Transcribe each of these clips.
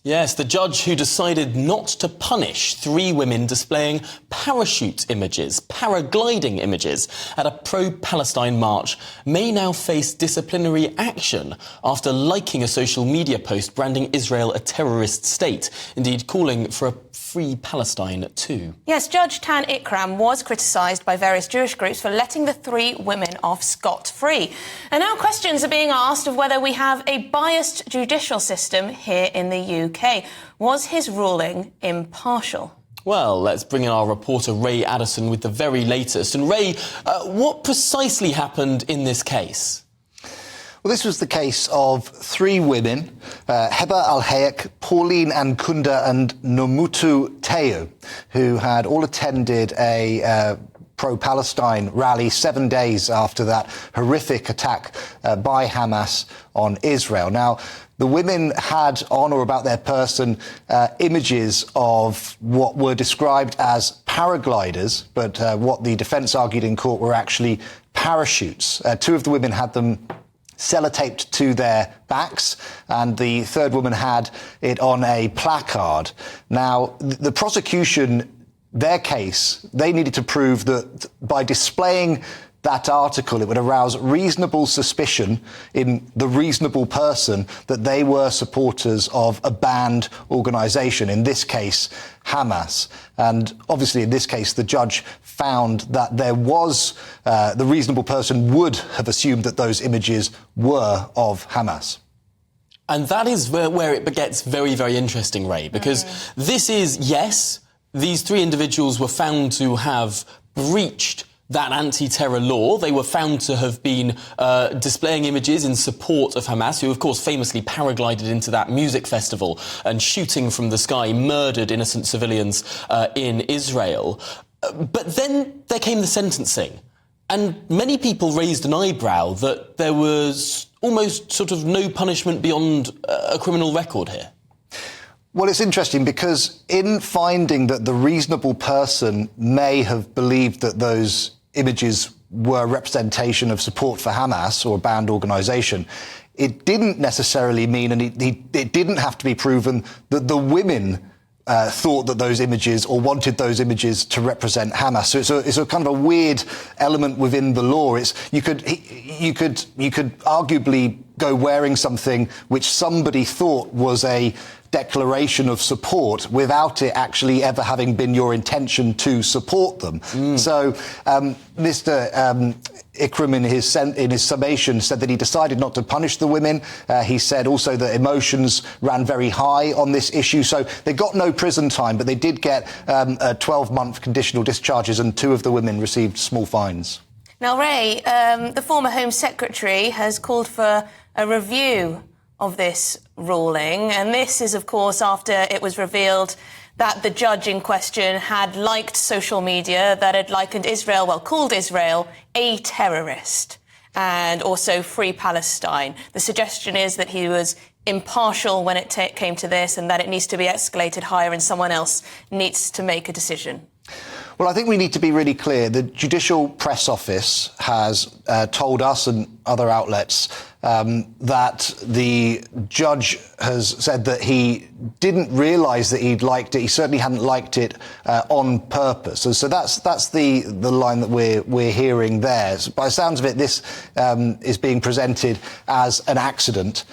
Yes, the judge who decided not to punish 3 women displaying parachute images, paragliding images, at a pro-Palestine march may now face disciplinary action after liking a social media post branding Israel a terrorist state, indeed calling for a free Palestine too. Yes, Judge Tan Ikram was criticised by various Jewish groups for letting the 3 women off scot-free. And now questions are being asked of whether we have a biased judicial system here in the UK. Was his ruling impartial? Well, let's bring in our reporter Ray Addison with the very latest. And Ray, what precisely happened in this case? Well, this was the case of 3 women, Heba Al-Hayek, Pauline Ankunda and Nomutu Teo, who had all attended a pro-Palestine rally 7 days after that horrific attack by Hamas on Israel. Now, the women had on or about their person images of what were described as paragliders, but what the defence argued in court were actually parachutes. 2 of the women had them sellotaped to their backs, and the 3rd woman had it on a placard. Now, the prosecution, their case, they needed to prove that by displaying that article, it would arouse reasonable suspicion in the reasonable person that they were supporters of a banned organisation, in this case, Hamas. And obviously, in this case, the judge found that there was, the reasonable person would have assumed that those images were of Hamas. And that is where it gets very, very interesting, Ray, because this is, yes, these 3 individuals were found to have breached that anti-terror law. They were found to have been displaying images in support of Hamas, who, of course, famously paraglided into that music festival and shooting from the sky murdered innocent civilians in Israel. But then there came the sentencing, and many people raised an eyebrow that there was almost sort of no punishment beyond a criminal record here. Well, it's interesting because in finding that the reasonable person may have believed that those images were representation of support for Hamas or a banned organisation, it didn't necessarily mean, and it didn't have to be proven, that the women thought that those images or wanted those images to represent Hamas. So it's a kind of a weird element within the law. You could arguably go wearing something which somebody thought was a declaration of support without it actually ever having been your intention to support them. So Mr. Ikram, in his summation, said that he decided not to punish the women. He said also that emotions ran very high on this issue. So they got no prison time, but they did get 12-month conditional discharges, and 2 of the women received small fines. Now, Ray, the former Home Secretary has called for a review of this ruling, and this is, of course, after it was revealed that the judge in question had liked social media that had likened Israel, well, called Israel a terrorist, and also free Palestine. The suggestion is that he was impartial when it came to this, and that it needs to be escalated higher and someone else needs to make a decision. Well, I think we need to be really clear. The Judicial Press Office has told us and other outlets that the judge has said that he didn't realise that he'd liked it. He certainly hadn't liked it on purpose. So that's the line that we're hearing there. So by the sounds of it, this is being presented as an accident.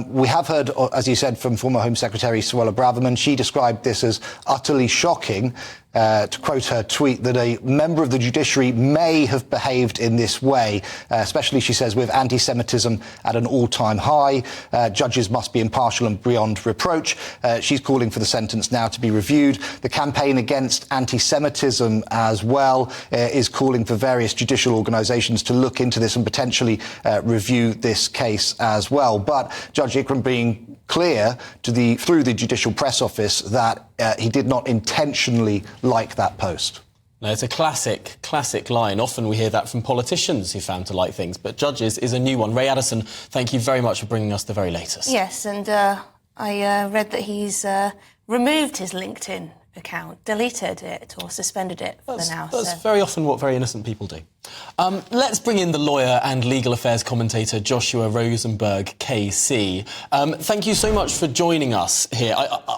We have heard, as you said, from former Home Secretary Suella Braverman. She described this as utterly shocking. To quote her tweet, that a member of the judiciary may have behaved in this way, especially, she says, with anti-Semitism at an all-time high. Judges must be impartial and beyond reproach. She's calling for the sentence now to be reviewed. The campaign against anti-Semitism as well is calling for various judicial organisations to look into this and potentially review this case as well. But Judge Ikram being clear through the Judicial Press Office that he did not intentionally like that post. No, it's a classic line. Often we hear that from politicians who found to like things, but judges is a new one. Ray Addison, thank you very much for bringing us the very latest. Yes, and I read that he's removed his LinkedIn account, deleted it or suspended it for now. That's very often what very innocent people do. Let's bring in the lawyer and legal affairs commentator Joshua Rosenberg, KC. Thank you so much for joining us here.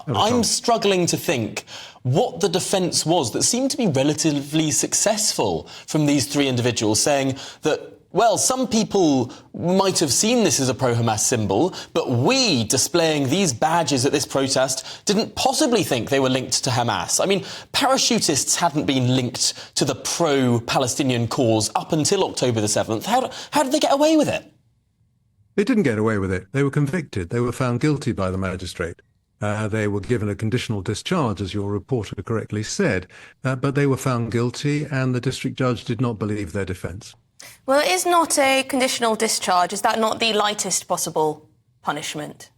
I'm struggling to think what the defence was that seemed to be relatively successful from these three individuals, saying that, well, some people might have seen this as a pro-Hamas symbol, but we, displaying these badges at this protest, didn't possibly think they were linked to Hamas. I mean, parachutists hadn't been linked to the pro-Palestinian cause up until October the 7th. How did they get away with it? They didn't get away with it. They were convicted. They were found guilty by the magistrate. They were given a conditional discharge, as your reporter correctly said, but they were found guilty and the district judge did not believe their defence. Well, it is not a conditional discharge. Is that not the lightest possible punishment?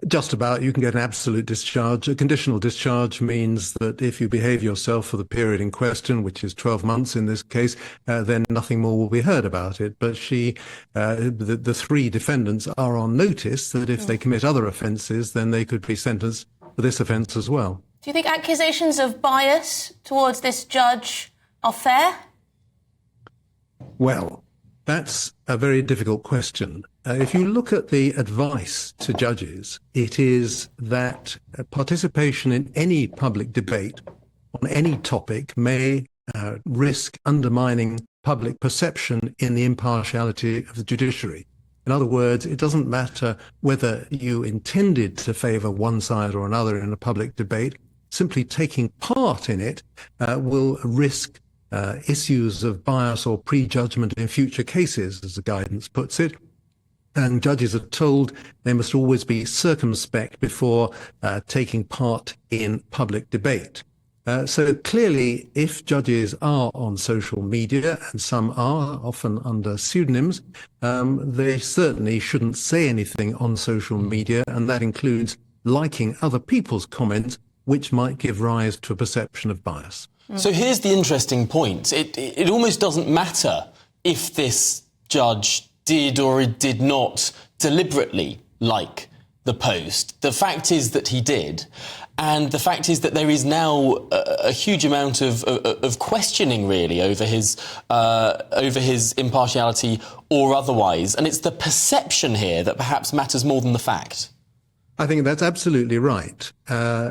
Just about. You can get an absolute discharge. A conditional discharge means that if you behave yourself for the period in question, which is 12 months in this case, then nothing more will be heard about it. But the three defendants are on notice that if they commit other offences, then they could be sentenced for this offence as well. Do you think accusations of bias towards this judge are fair? Well, that's a very difficult question. If you look at the advice to judges, it is that participation in any public debate on any topic may risk undermining public perception in the impartiality of the judiciary. In other words, it doesn't matter whether you intended to favour one side or another in a public debate. Simply taking part in it will risk issues of bias or prejudgment in future cases, as the guidance puts it. And judges are told they must always be circumspect before taking part in public debate. So clearly, if judges are on social media, and some are, often under pseudonyms, they certainly shouldn't say anything on social media, and that includes liking other people's comments, which might give rise to a perception of bias. So here's the interesting point. It almost doesn't matter if this judge did or did not deliberately like the post. The fact is that he did. And the fact is that there is now a huge amount of questioning, really, over his impartiality or otherwise. And it's the perception here that perhaps matters more than the fact. I think that's absolutely right.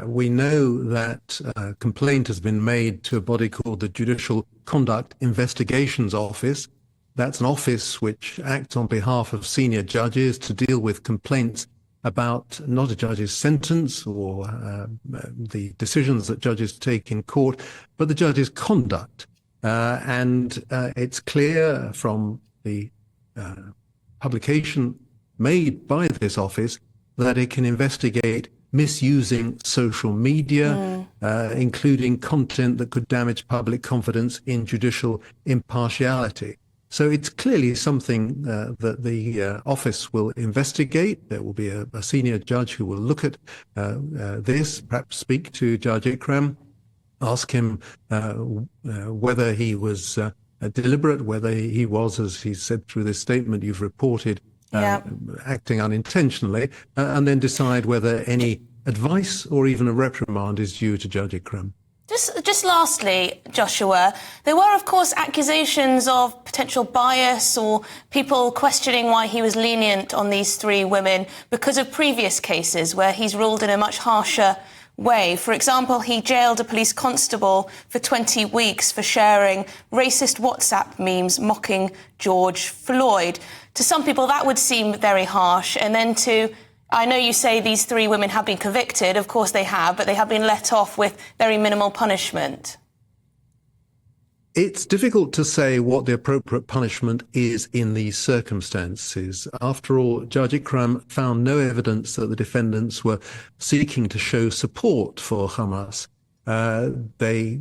We know that a complaint has been made to a body called the Judicial Conduct Investigations Office. That's an office which acts on behalf of senior judges to deal with complaints about not a judge's sentence or the decisions that judges take in court, but the judge's conduct. And it's clear from the publication made by this office that it can investigate misusing social media, including content that could damage public confidence in judicial impartiality. So it's clearly something that the office will investigate. There will be a senior judge who will look at this, perhaps speak to Judge Ikram, ask him whether he was deliberate, whether he was, as he said through this statement you've reported, acting unintentionally, and then decide whether any advice or even a reprimand is due to Judge Ikram. Just lastly, Joshua, there were, of course, accusations of potential bias or people questioning why he was lenient on these three women because of previous cases where he's ruled in a much harsher way. For example, he jailed a police constable for 20 weeks for sharing racist WhatsApp memes mocking George Floyd. To some people, that would seem very harsh. And then I know you say these three women have been convicted. Of course they have, but they have been let off with very minimal punishment. It's difficult to say what the appropriate punishment is in these circumstances. After all, Judge Ikram found no evidence that the defendants were seeking to show support for Hamas. They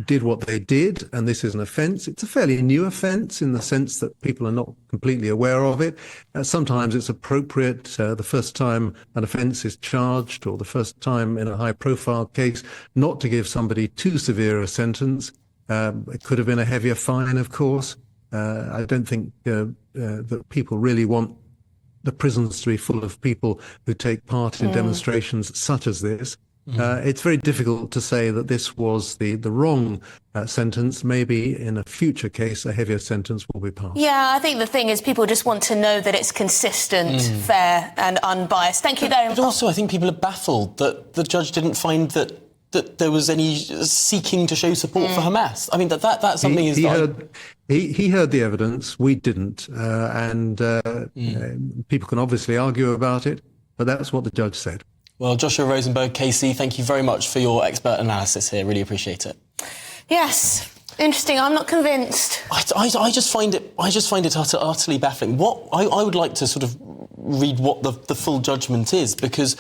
did what they did, and this is an offence. It's a fairly new offence in the sense that people are not completely aware of it. Sometimes it's appropriate the first time an offence is charged or the first time in a high-profile case not to give somebody too severe a sentence. It could have been a heavier fine, of course. I don't think that people really want the prisons to be full of people who take part in demonstrations such as this. It's very difficult to say that this was the wrong sentence. Maybe in a future case, a heavier sentence will be passed. Yeah, I think the thing is people just want to know that it's consistent, fair and unbiased. Thank you very much. But also, I think people are baffled that the judge didn't find that there was any seeking to show support for Hamas. I mean, that's something he heard the evidence. We didn't. People can obviously argue about it, but that's what the judge said. Well, Joshua Rosenberg, KC, thank you very much for your expert analysis here. Really appreciate it. Yes, interesting. I'm not convinced. I just find it utterly baffling. What I would like to sort of read what the full judgment is, because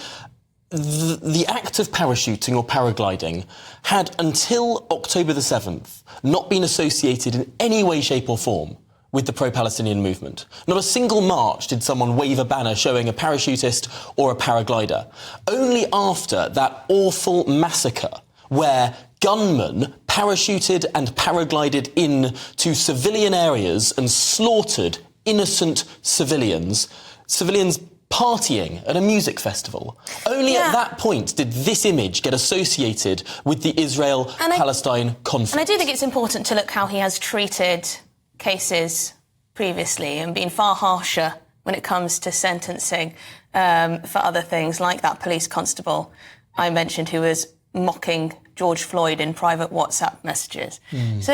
the act of parachuting or paragliding had until October the 7th not been associated in any way, shape or form with the pro-Palestinian movement. Not a single march did someone wave a banner showing a parachutist or a paraglider. Only after that awful massacre where gunmen parachuted and paraglided in to civilian areas and slaughtered innocent civilians partying at a music festival. Only at that point did this image get associated with the Israel-Palestine conflict. And I do think it's important to look how he has treated cases previously and been far harsher when it comes to sentencing for other things, like that police constable I mentioned who was mocking George Floyd in private WhatsApp messages. So,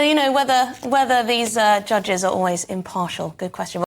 whether these judges are always impartial, good question.